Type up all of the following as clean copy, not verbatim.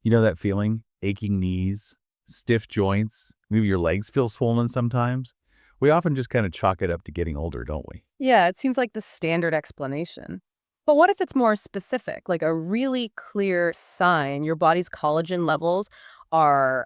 You know that feeling? Aching knees, stiff joints, maybe your legs feel swollen sometimes. We often just kind of chalk it up to getting older, don't we? Yeah, it seems like the standard explanation. But what if it's more specific, like a really clear sign your body's collagen levels are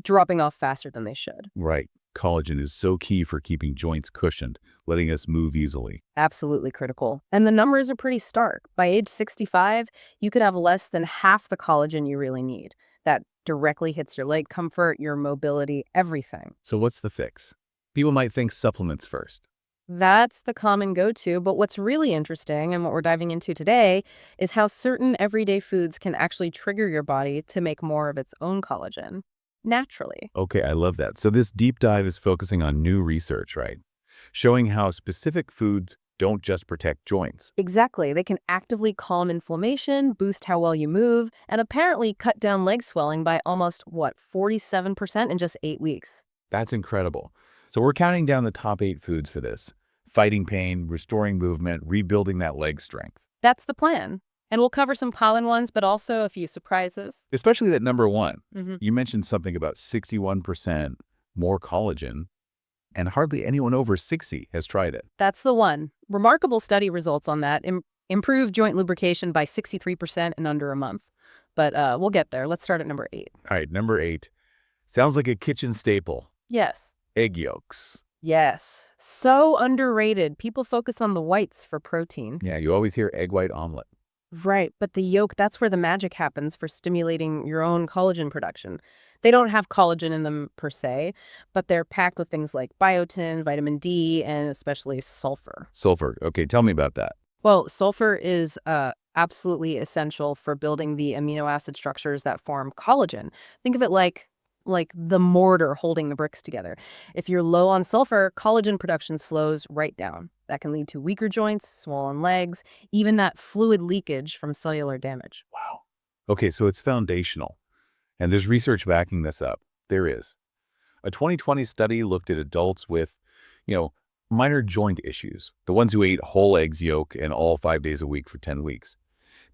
dropping off faster than they should? Right. Collagen is so key for keeping joints cushioned, letting us move easily. Absolutely critical. And the numbers are pretty stark. By age 65, you could have less than half the collagen you really need. That directly hits your leg comfort, your mobility, everything. So what's the fix? People might think supplements first. That's the common go-to, but what's really interesting and what we're diving into today is how certain everyday foods can actually trigger your body to make more of its own collagen naturally. Okay, I love that. So this deep dive is focusing on new research, right? Showing how specific foods don't just protect joints. Exactly. They can actively calm inflammation, boost how well you move, and apparently cut down leg swelling by almost, 47% in just 8 weeks. That's incredible. So we're counting down the top 8 foods for this. Fighting pain, restoring movement, rebuilding that leg strength. That's the plan. And we'll cover some pollen ones, but also a few surprises. Especially that number one. hmm You mentioned something about 61% more collagen, and hardly anyone over 60 has tried it. That's the one. Remarkable study results on that. Improved joint lubrication by 63% in under a month. But we'll get there. Let's start at number 8. All right, number 8. Sounds like a kitchen staple. Yes. Egg yolks. Yes. So underrated. People focus on the whites for protein. Yeah, you always hear egg white omelet. Right, but the yolk, that's where the magic happens for stimulating your own collagen production. They don't have collagen in them per se, but they're packed with things like biotin, vitamin D, and especially sulfur. Sulfur. Okay, tell me about that. Well, sulfur is absolutely essential for building the amino acid structures that form collagen. Think of it like the mortar holding the bricks together. If you're low on sulfur, collagen production slows right down. That can lead to weaker joints, swollen legs, even that fluid leakage from cellular damage. Wow. Okay, so it's foundational. And there's research backing this up. There is. A 2020 study looked at adults with, you know, minor joint issues, the ones who ate whole eggs yolk and all 5 days a week for 10 weeks.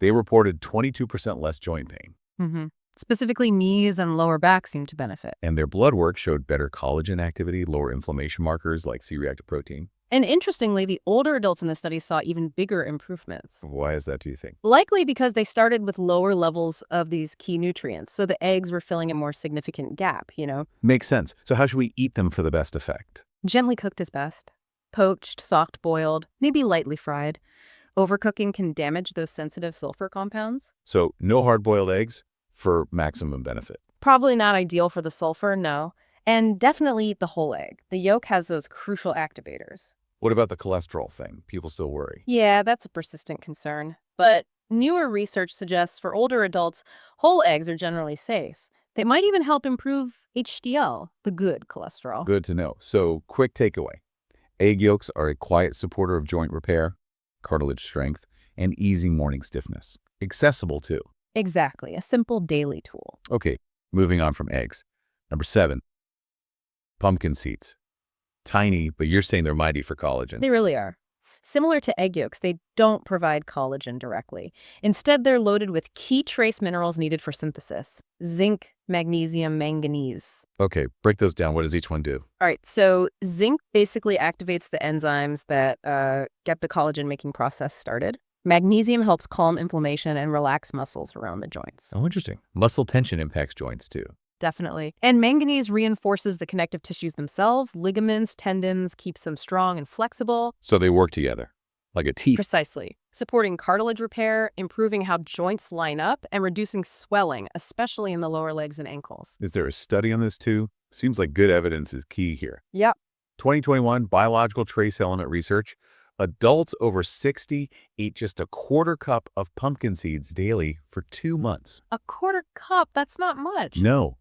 They reported 22% less joint pain, hmm Specifically, knees and lower back seem to benefit. and their blood work showed better collagen activity, lower inflammation markers like C-reactive protein. And interestingly, the older adults in the study saw even bigger improvements. Why is that, do you think? Likely because they started with lower levels of these key nutrients, so the eggs were filling a more significant gap. Makes sense. So how should we eat them for the best effect? Gently cooked is best. Poached, soft boiled, maybe lightly fried. Overcooking can damage those sensitive sulfur compounds. So no hard-boiled eggs for maximum benefit. Probably not ideal for the sulfur, no. And definitely eat the whole egg. The yolk has those crucial activators. What about the cholesterol thing? People still worry. Yeah, that's a persistent concern. But newer research suggests for older adults, whole eggs are generally safe. They might even help improve HDL, the good cholesterol. Good to know. So quick takeaway. Egg yolks are a quiet supporter of joint repair, cartilage strength, and easing morning stiffness. Accessible too. Exactly, a simple daily tool. Okay, moving on from eggs. Number 7, pumpkin seeds. Tiny, but you're saying they're mighty for collagen. They really are. Similar to egg yolks, they don't provide collagen directly. Instead, they're loaded with key trace minerals needed for synthesis: zinc, magnesium, manganese. Okay, break those down. What does each one do? All right, so zinc basically activates the enzymes that get the collagen-making process started. Magnesium helps calm inflammation and relax muscles around the joints. Oh, interesting. Muscle tension impacts joints too. Definitely. And manganese reinforces the connective tissues themselves, ligaments, tendons, keeps them strong and flexible. So they work together, like a teeth. Precisely. Supporting cartilage repair, improving how joints line up, and reducing swelling, especially in the lower legs and ankles. Is there a study on this too? Seems like good evidence is key here. Yep. 2021 biological trace element research. Adults over 60 ate just a quarter cup of pumpkin seeds daily for 2 months. A quarter cup, that's not much. No.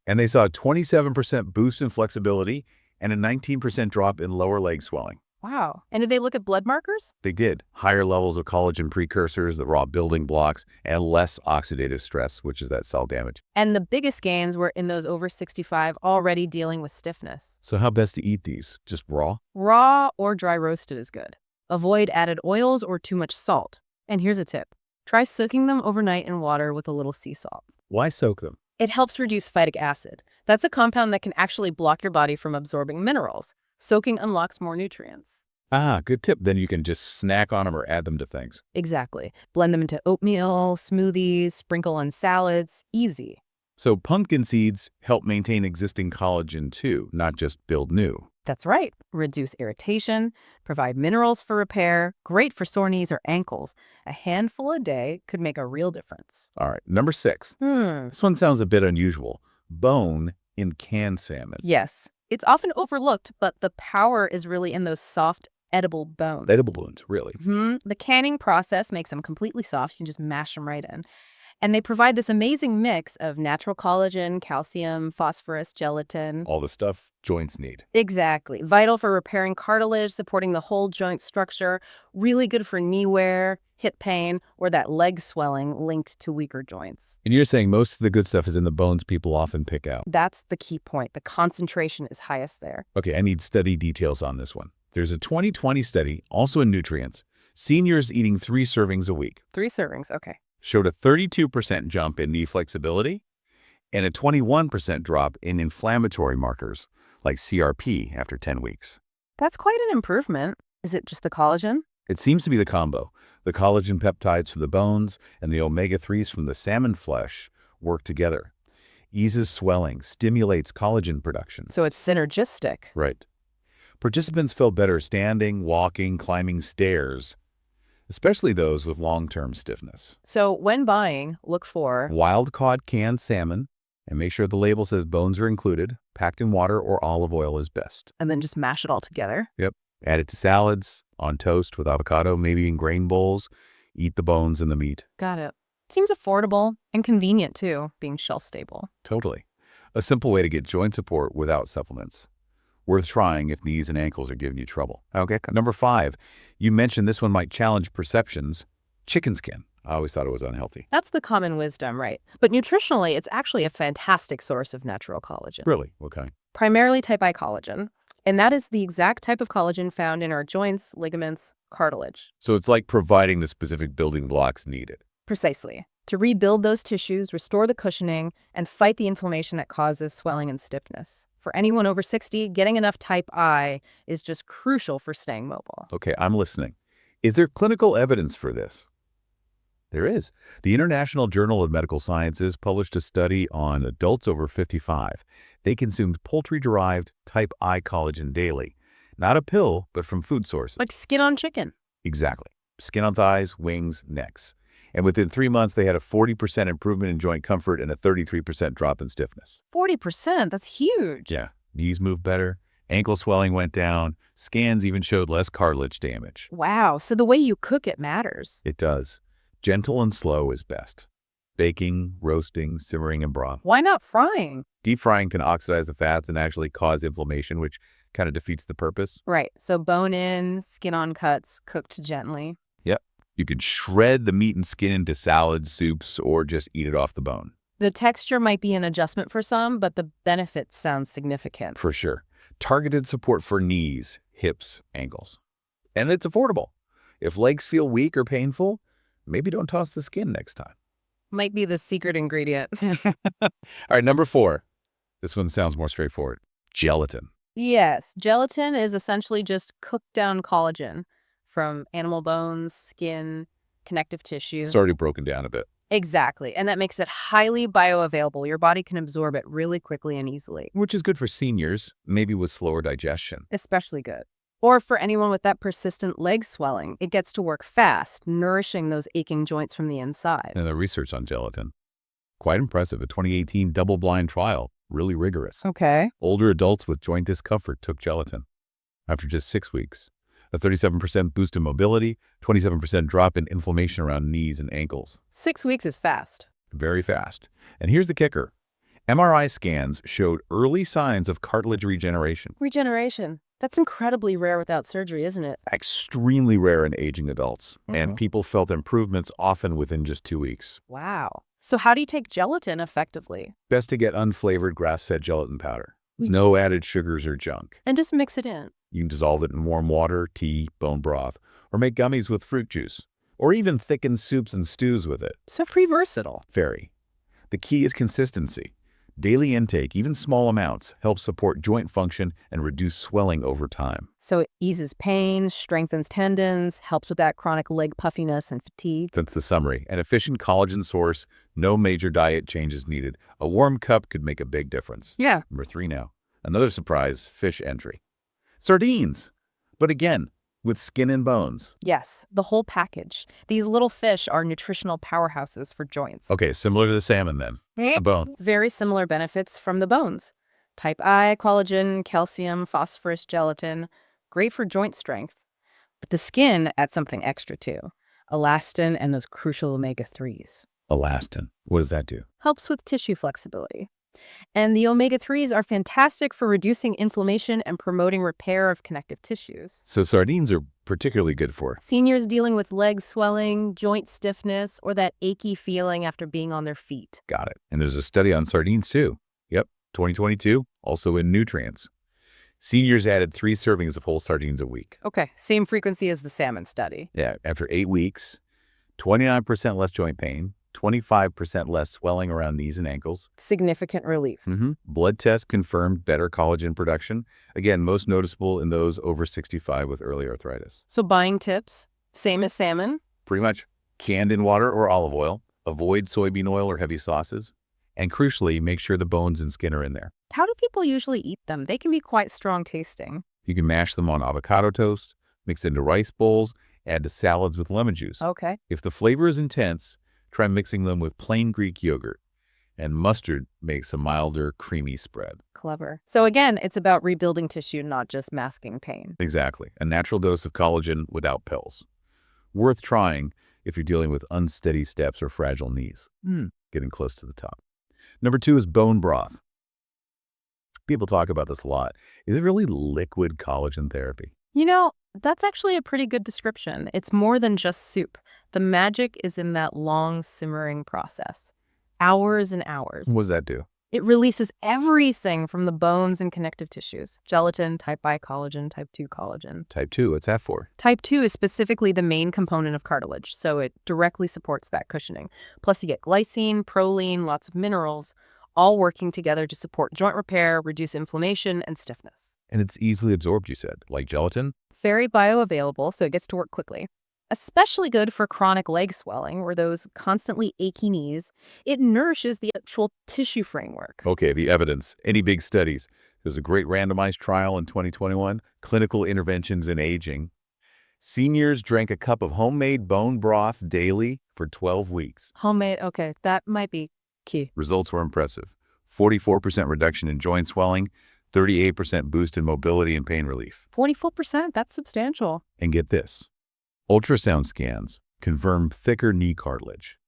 And they saw a 27% boost in flexibility and a 19% drop in lower leg swelling. Wow. And did they look at blood markers? They did. Higher levels of collagen precursors, the raw building blocks, and less oxidative stress, which is that cell damage. And the biggest gains were in those over 65 already dealing with stiffness. So how best to eat these? Just raw? Raw or dry roasted is good. Avoid added oils or too much salt. And here's a tip. Try soaking them overnight in water with a little sea salt. Why soak them? It helps reduce phytic acid. That's a compound that can actually block your body from absorbing minerals. Soaking unlocks more nutrients. Ah, good tip. Then you can just snack on them or add them to things. Exactly. Blend them into oatmeal, smoothies, sprinkle on salads. Easy. So pumpkin seeds help maintain existing collagen too, not just build new. That's right. Reduce irritation, provide minerals for repair, great for sore knees or ankles. A handful a day could make a real difference. All right, number 6. This one sounds a bit unusual. Bone in canned salmon. Yes. It's often overlooked, but the power is really in those soft, edible bones. Edible bones, really. The canning process makes them completely soft. You can just mash them right in. And they provide this amazing mix of natural collagen, calcium, phosphorus, gelatin. All the stuff joints need. Exactly. Vital for repairing cartilage, supporting the whole joint structure. Really good for knee wear, hip pain, or that leg swelling linked to weaker joints. And you're saying most of the good stuff is in the bones people often pick out. That's the key point. The concentration is highest there. Okay, I need study details on this one. There's a 2020 study, also in nutrients. Seniors eating 3 servings a week 3 servings, okay. showed a 32% jump in knee flexibility and a 21% drop in inflammatory markers like CRP after 10 weeks. That's quite an improvement. Is it just the collagen? It seems to be the combo. The collagen peptides from the bones and the omega-3s from the salmon flesh work together. Eases swelling, stimulates collagen production. So it's synergistic. Right. Participants felt better standing, walking, climbing stairs, especially those with long-term stiffness. So when buying, look for Wild-caught canned salmon, and make sure the label says bones are included. Packed in water or olive oil is best. and then just mash it all together. Yep. Add it to salads, on toast with avocado, maybe in grain bowls. Eat the bones and the meat. Got it. Seems affordable and convenient too, being shelf stable. Totally. A simple way to get joint support without supplements. Worth trying if knees and ankles are giving you trouble. Okay, number 5. You mentioned this one might challenge perceptions. Chicken skin. I always thought it was unhealthy. That's the common wisdom, right? But nutritionally, it's actually a fantastic source of natural collagen. Really? What kind? Primarily type I collagen. And that is the exact type of collagen found in our joints, ligaments, cartilage. So it's like providing the specific building blocks needed. Precisely. To rebuild those tissues, restore the cushioning, and fight the inflammation that causes swelling and stiffness. For anyone over 60, getting enough type I is just crucial for staying mobile. Okay, I'm listening. Is there clinical evidence for this? There is. The International Journal of Medical Sciences published a study on adults over 55. They consumed poultry-derived type I collagen daily. Not a pill, but from food sources. Like skin on chicken. Exactly. Skin on thighs, wings, necks. And within 3 months, they had a 40% improvement in joint comfort and a 33% drop in stiffness. 40%, that's huge. Yeah. Knees moved better. Ankle swelling went down. Scans even showed less cartilage damage. Wow, so the way you cook it matters. It does. Gentle and slow is best. Baking, roasting, simmering, and broth. Why not frying? Deep frying can oxidize the fats and actually cause inflammation, which kind of defeats the purpose. Right, so bone in, skin on cuts, cooked gently. Yep. You could shred the meat and skin into salads, soups, or just eat it off the bone. The texture might be an adjustment for some, but the benefits sound significant. For sure. Targeted support for knees, hips, ankles. And it's affordable. If legs feel weak or painful, maybe don't toss the skin next time. Might be the secret ingredient. All right, number 4. This one sounds more straightforward. Gelatin. Yes, gelatin is essentially just cooked down collagen from animal bones, skin, connective tissue. It's already broken down a bit. Exactly, and that makes it highly bioavailable. Your body can absorb it really quickly and easily. Which is good for seniors, maybe with slower digestion. Especially good. Or for anyone with that persistent leg swelling, it gets to work fast, nourishing those aching joints from the inside. And the research on gelatin. Quite impressive. A 2018 double-blind trial. Really rigorous. Okay. Older adults with joint discomfort took gelatin. After just 6 weeks, a 37% boost in mobility, 27% drop in inflammation around knees and ankles. 6 weeks is fast. Very fast. And here's the kicker. MRI scans showed early signs of cartilage regeneration. Regeneration. That's incredibly rare without surgery, isn't it? Extremely rare in aging adults. And people felt improvements often within just 2 weeks. Wow. So how do you take gelatin effectively? Best to get unflavored grass-fed gelatin powder. No added sugars or junk. And just mix it in. You can dissolve it in warm water, tea, bone broth, or make gummies with fruit juice, or even thicken soups and stews with it. So pretty versatile. Very. The key is consistency. Daily intake, even small amounts, helps support joint function and reduce swelling over time. So it eases pain, strengthens tendons, helps with that chronic leg puffiness and fatigue. That's the summary. An efficient collagen source, no major diet changes needed. A warm cup could make a big difference. Yeah. Number 3 now. Another surprise, fish entry. Sardines. But again, with skin and bones. Yes, the whole package. These little fish are nutritional powerhouses for joints. Okay, similar to the salmon then. A bone. Very similar benefits from the bones. Type I, collagen, calcium, phosphorus, gelatin. Great for joint strength. But the skin adds something extra too. Elastin and those crucial omega-3s. Elastin. What does that do? Helps with tissue flexibility. And the omega-3s are fantastic for reducing inflammation and promoting repair of connective tissues. So sardines are particularly good for. Seniors dealing with leg swelling, joint stiffness, or that achy feeling after being on their feet. Got it. And there's a study on sardines too. Yep, 2022, also in nutrients. Seniors added 3 servings of whole sardines a week. Okay, same frequency as the salmon study. Yeah, after 8 weeks, 29% less joint pain, 25% less swelling around knees and ankles. Significant relief. Blood test confirmed better collagen production. Again, most noticeable in those over 65 with early arthritis. So buying tips, same as salmon. Pretty much canned in water or olive oil. Avoid soybean oil or heavy sauces. And crucially, make sure the bones and skin are in there. How do people usually eat them? They can be quite strong tasting. You can mash them on avocado toast, mix into rice bowls, add to salads with lemon juice. Okay. If the flavor is intense, try mixing them with plain Greek yogurt. And mustard makes a milder, creamy spread. Clever. So again, it's about rebuilding tissue, not just masking pain. Exactly. A natural dose of collagen without pills. Worth trying if you're dealing with unsteady steps or fragile knees. Getting close to the top. Number 2 is bone broth. People talk about this a lot. Is it really liquid collagen therapy? You know, that's actually a pretty good description. It's more than just soup. The magic is in that long simmering process. Hours and hours. What does that do? It releases everything from the bones and connective tissues. Gelatin, type I collagen, type 2 collagen. Type 2, what's that for? Type 2 is specifically the main component of cartilage, so it directly supports that cushioning. Plus you get glycine, proline, lots of minerals, all working together to support joint repair, reduce inflammation, and stiffness. And it's easily absorbed, you said, like gelatin? Very bioavailable, so it gets to work quickly. Especially good for chronic leg swelling or those constantly achy knees. It nourishes the actual tissue framework. Okay, the evidence. Any big studies? There's a great randomized trial in 2021, Clinical Interventions in Aging. Seniors drank a cup of homemade bone broth daily for 12 weeks. Homemade, okay, that might be key. Results were impressive. 44% reduction in joint swelling, 38% boost in mobility and pain relief. 44%, that's substantial. And get this. Ultrasound scans confirm thicker knee cartilage.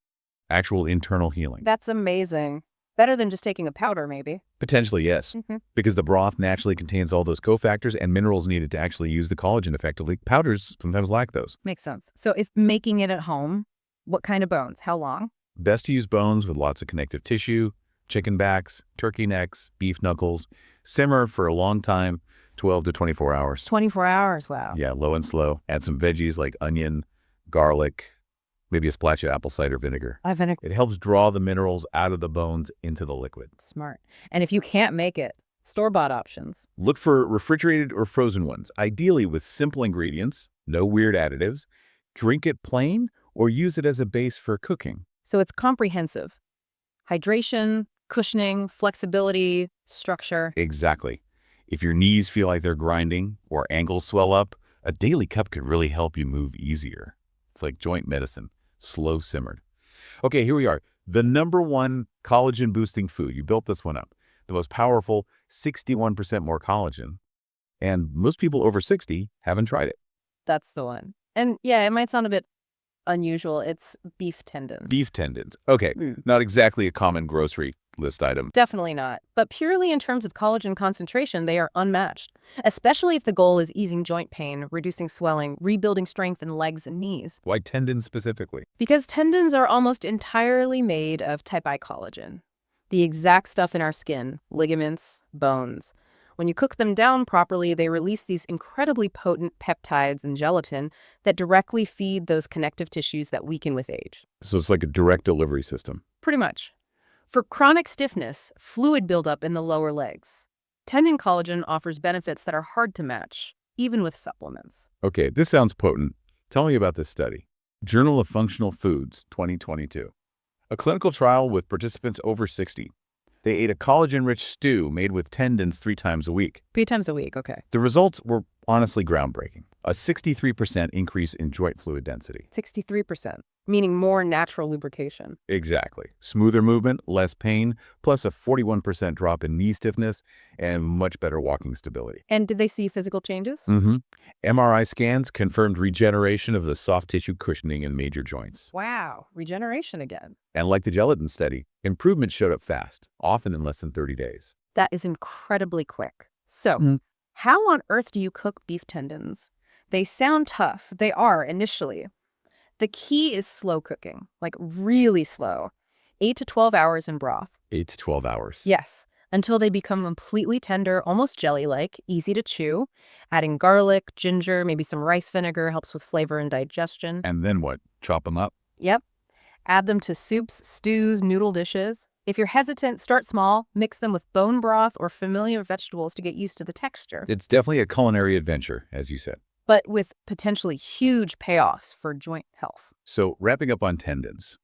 Actual internal healing. That's amazing. Better than just taking a powder, maybe. Potentially, yes. Because the broth naturally contains all those cofactors and minerals needed to actually use the collagen effectively. Powders sometimes lack those. Makes sense. So if making it at home, what kind of bones? How long? Best to use bones with lots of connective tissue, chicken backs, turkey necks, beef knuckles. Simmer for a long time, 12 to 24 hours. 24 hours, wow. Yeah, low and slow. Add some veggies like onion, garlic, maybe a splash of apple cider vinegar. It helps draw the minerals out of the bones into the liquid. Smart. And if you can't make it, store-bought options. Look for refrigerated or frozen ones, ideally with simple ingredients, no weird additives. Drink it plain or use it as a base for cooking. So it's comprehensive. Hydration, cushioning, flexibility, structure. Exactly. If your knees feel like they're grinding or ankles swell up, a daily cup could really help you move easier. It's like joint medicine, slow simmered. Okay, here we are. The #1 collagen boosting food. You built this one up. The most powerful, 61% more collagen. And most people over 60 haven't tried it. That's the one. And yeah, it might sound a bit unusual. It's beef tendons. Beef tendons. Okay, not exactly a common grocery list item. Definitely not. But purely in terms of collagen concentration, they are unmatched, especially if the goal is easing joint pain, reducing swelling, rebuilding strength in legs and knees. Why tendons specifically? Because tendons are almost entirely made of type I collagen, the exact stuff in our skin, ligaments, bones. When you cook them down properly, they release these incredibly potent peptides and gelatin that directly feed those connective tissues that weaken with age. So it's like a direct delivery system. Pretty much. For chronic stiffness, fluid buildup in the lower legs. Tendon collagen offers benefits that are hard to match, even with supplements. Okay, this sounds potent. Tell me about this study. Journal of Functional Foods, 2022. A clinical trial with participants over 60. They ate a collagen-rich stew made with tendons 3 times a week. 3 times a week, okay. The results were honestly groundbreaking. A 63% increase in joint fluid density. 63%, meaning more natural lubrication. Exactly. Smoother movement, less pain, plus a 41% drop in knee stiffness, and much better walking stability. And did they see physical changes? MRI scans confirmed regeneration of the soft tissue cushioning in major joints. Wow, regeneration again. And like the gelatin study, improvement showed up fast, often in less than 30 days. That is incredibly quick. So, how on earth do you cook beef tendons? They sound tough. They are initially. The key is slow cooking, like really slow. 8 to 12 hours in broth. 8 to 12 hours. Yes, until they become completely tender, almost jelly-like, easy to chew. Adding garlic, ginger, maybe some rice vinegar helps with flavor and digestion. And then what? Chop them up? Yep. Add them to soups, stews, noodle dishes. If you're hesitant, start small. Mix them with bone broth or familiar vegetables to get used to the texture. It's definitely a culinary adventure, as you said. But with potentially huge payoffs for joint health. So, wrapping up on tendons.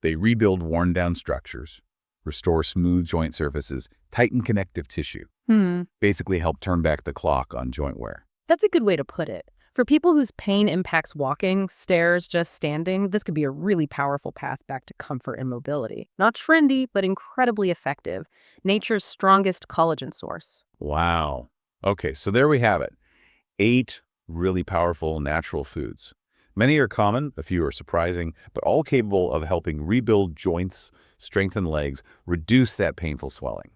They rebuild worn-down structures, restore smooth joint surfaces, tighten connective tissue. Basically help turn back the clock on joint wear. That's a good way to put it. For people whose pain impacts walking, stairs, just standing, this could be a really powerful path back to comfort and mobility. Not trendy, but incredibly effective. Nature's strongest collagen source. Wow. Okay, so there we have it. 8 really powerful natural foods. Many are common, a few are surprising, but all capable of helping rebuild joints, strengthen legs, reduce that painful swelling.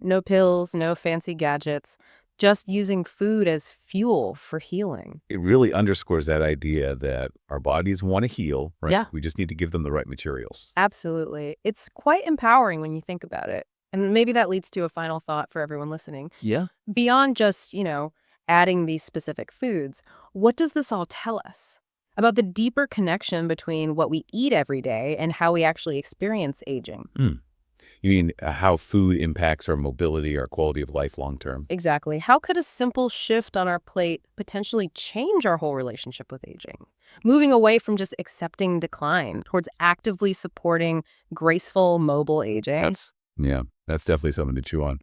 No pills, no fancy gadgets. Just using food as fuel for healing. It really underscores that idea that our bodies want to heal, right? Yeah. We just need to give them the right materials. Absolutely. It's quite empowering when you think about it. And maybe that leads to a final thought for everyone listening. Yeah. Beyond just, adding these specific foods, what does this all tell us about the deeper connection between what we eat every day and how we actually experience aging? You mean how food impacts our mobility, our quality of life long term? Exactly. How could a simple shift on our plate potentially change our whole relationship with aging? Moving away from just accepting decline towards actively supporting graceful, mobile aging. That's definitely something to chew on.